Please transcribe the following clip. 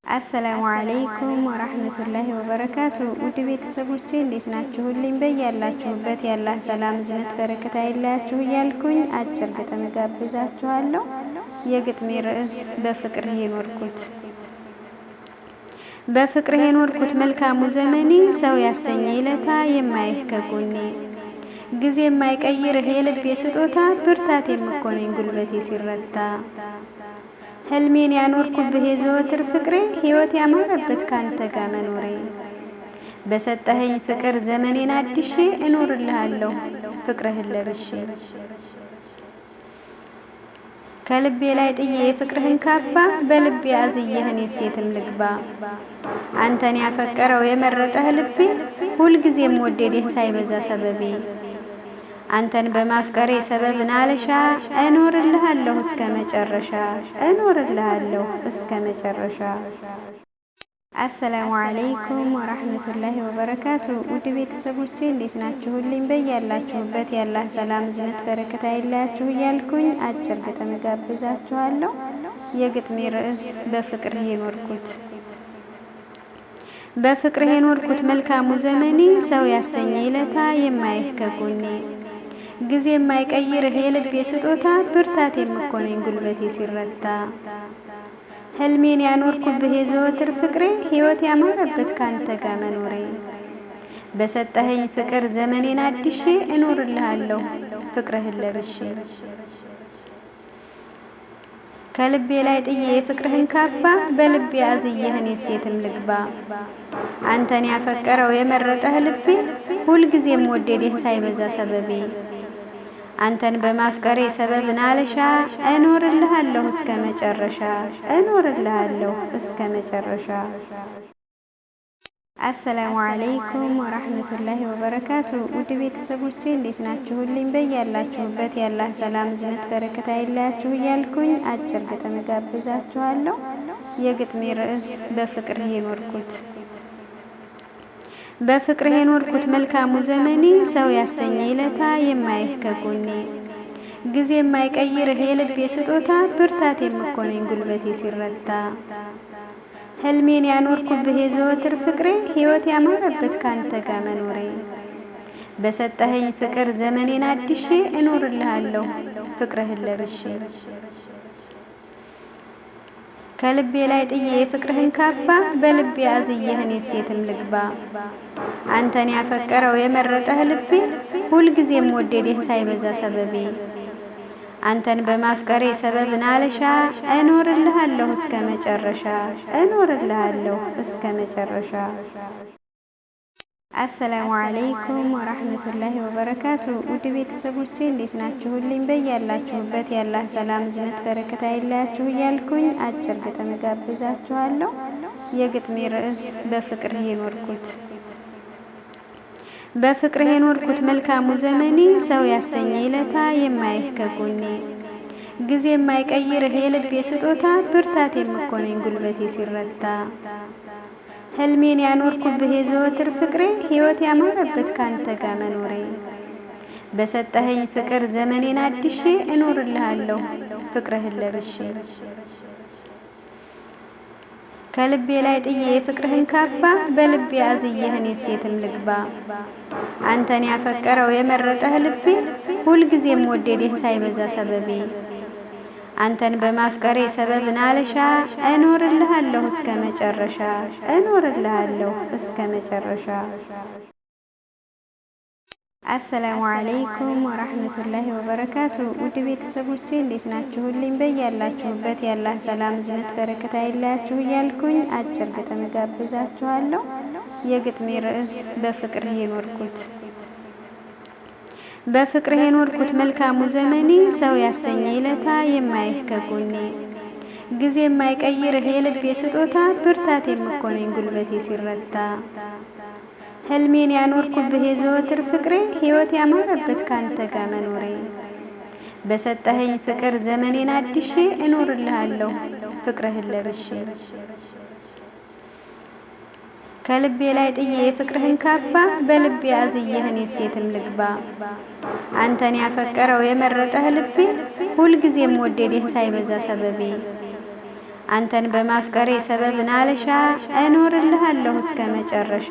አሰላሙ አለይኩም ወራህመቱላሂ ወበረካቱ። ውድ ቤተሰቦቼ እንዴት ናችሁልኝ? በያላችሁበት የአላህ ሰላም እዝነት በረከት አይለያችሁ እያልኩኝ አጭር ግጥም ጋብዛችኋለሁ። የግጥሜ ርዕስ በፍቅርህ የኖርኩት። በፍቅርህ የኖርኩት መልካሙ ዘመኔ ሰው ያሰኘኝ ለታ የማይህ ከጎኔ ጊዜ የማይቀይርህ የልቤ ስጦታ ብርታት የምኮነኝ ጉልበቴ ሲረታ ህልሜን ያኖርኩብህ የዘወትር ፍቅሬ ሕይወት ያማረበት ካንተ ጋር መኖሬ በሰጠኸኝ ፍቅር ዘመኔን አድሼ እኖርልሃለሁ ፍቅርህን ለብሼ ከልቤ ላይ ጥዬ የፍቅርህን ካባ በልቤ አዝየህን የሴትም ልግባ አንተን ያፈቀረው የመረጠህ ልቤ ሁልጊዜም ወደደህ ሳይበዛ ሰበቤ አንተን በማፍቀሬ ሰበብ ናለሻ እኖርልሃለሁ እስከ መጨረሻ እኖርልሃለሁ እስከ መጨረሻ። አሰላሙ አለይኩም ወራህመቱላሂ ወበረካቱ። ውድ ቤተሰቦቼ እንዴት ናችሁልኝ? በያላችሁበት የአላህ ሰላም እዝነት በረከት አይለያችሁ እያልኩኝ አጭር ግጥም ጋብዛችኋለሁ። የግጥሜ ርዕስ በፍቅርህ የኖርኩት። በፍቅርህ የኖርኩት መልካሙ ዘመኔ ሰው ያሰኘኝ ለታ የማይህ ከጎኔ ጊዜ የማይቀይርህ የልቤ ስጦታ ብርታት የምኮነኝ ጉልበቴ ሲረታ ህልሜን ያኖርኩብህ የዘወትር ፍቅሬ ሕይወት ያማረበት ካንተ ጋር መኖሬ በሰጠኸኝ ፍቅር ዘመኔን አድሼ እኖርልሃለሁ ፍቅርህን ለብሼ ከልቤ ላይ ጥዬ የፍቅርህን ካባ በልቤ አዝየህን የሴትም ልግባ አንተን ያፈቀረው የመረጠህ ልቤ ሁልጊዜም ወደደህ ሳይበዛ ሰበቤ አንተን በማፍቀሬ ሰበብ ናለሻ እኖርልሃለሁ እስከ መጨረሻ እኖርልሃለሁ እስከ መጨረሻ። አሰላሙ አለይኩም ወራህመቱላሂ ወበረካቱ። ውድ ቤተሰቦቼ እንዴት ናችሁልኝ? በያላችሁበት የአላህ ሰላም እዝነት በረከት አይለያችሁ እያልኩኝ አጭር ግጥም ጋብዛችኋለሁ። የግጥሜ ርዕስ በፍቅርህ የኖርኩት። በፍቅርህ የኖርኩት መልካሙ ዘመኔ ሰው ያሰኘኝ ለታ የማይህ ከጎኔ ጊዜ የማይቀይርህ የልቤ ስጦታ ብርታት የምኮነኝ ጉልበቴ ሲረታ ህልሜን ያኖርኩብህ የዘወትር ፍቅሬ ሕይወት ያማረበት ካንተ ጋር መኖሬ በሰጠኸኝ ፍቅር ዘመኔን አድሼ እኖርልሃለሁ ፍቅርህን ለብሼ ከልቤ ላይ ጥዬ የፍቅርህን ካባ በልቤ አዝየህን የሴትም ልግባ አንተን ያፈቀረው የመረጠህ ልቤ ሁልጊዜም ወደደህ ሳይበዛ ሰበቤ አንተን በማፍቀሬ ሰበብ ናለሻ እኖርልሃለሁ እስከ መጨረሻ እኖርልሃለሁ እስከ መጨረሻ። አሰላሙ አለይኩም ወራህመቱላሂ ወበረካቱ። ውድ ቤተሰቦቼ እንዴት ናችሁልኝ? በያላችሁበት የአላህ ሰላም እዝነት በረከት አይለያችሁ እያልኩኝ አጭር ግጥም ጋብዛችኋለሁ። የግጥሜ ርዕስ በፍቅርህ የኖርኩት። በፍቅርህ የኖርኩት መልካሙ ዘመኔ ሰው ያሰኘኝ ለታ የማይህ ከጎኔ ጊዜ የማይቀይርህ የልቤ ስጦታ ብርታት የምኮነኝ ጉልበቴ ሲረታ ህልሜን ያኖርኩብህ የዘወትር ፍቅሬ ሕይወት ያማረበት ካንተ ጋር መኖሬ በሰጠኸኝ ፍቅር ዘመኔን አድሼ እኖርልሃለሁ ፍቅርህን ለብሼ ከልቤ ላይ ጥዬ የፍቅርህን ካባ በልቤ አዝየህን የሴትም ልግባ አንተን ያፈቀረው የመረጠህ ልቤ ሁልጊዜም ወደደህ ሳይበዛ ሰበቤ አንተን በማፍቀሬ ሰበብ ናለሻ እኖርልሃለሁ እስከ መጨረሻ እኖርልሃለሁ እስከ መጨረሻ። አሰላሙ አለይኩም ወራህመቱላሂ ወበረካቱ። ውድ ቤተሰቦቼ እንዴት ናችሁልኝ? በያላችሁበት የአላህ ሰላም እዝነት በረከት አይለያችሁ እያልኩኝ አጭር ግጥም ጋብዛችኋለሁ። የግጥሜ ርዕስ በፍቅርህ የኖርኩት። በፍቅርህ የኖርኩት መልካሙ ዘመኔ ሰው ያሰኘኝ ለታ የማይህ ከጎኔ ጊዜ የማይቀይርህ የልቤ ስጦታ ብርታት የምኮነኝ ጉልበቴ ሲረታ ህልሜን ያኖርኩብህ የዘወትር ፍቅሬ ሕይወት ያማረበት ካንተ ጋር መኖሬ በሰጠኸኝ ፍቅር ዘመኔን አድሼ እኖርልሃለሁ ፍቅርህን ለብሼ ከልቤ ላይ ጥዬ የፍቅርህን ካባ በልቤ አዝየህን የሴትም ልግባ አንተን ያፈቀረው የመረጠህ ልቤ ሁልጊዜም ወደደህ ሳይበዛ ሰበቤ አንተን በማፍቀሬ ሰበብ ናልሻ እኖርልሃለሁ እስከ መጨረሻ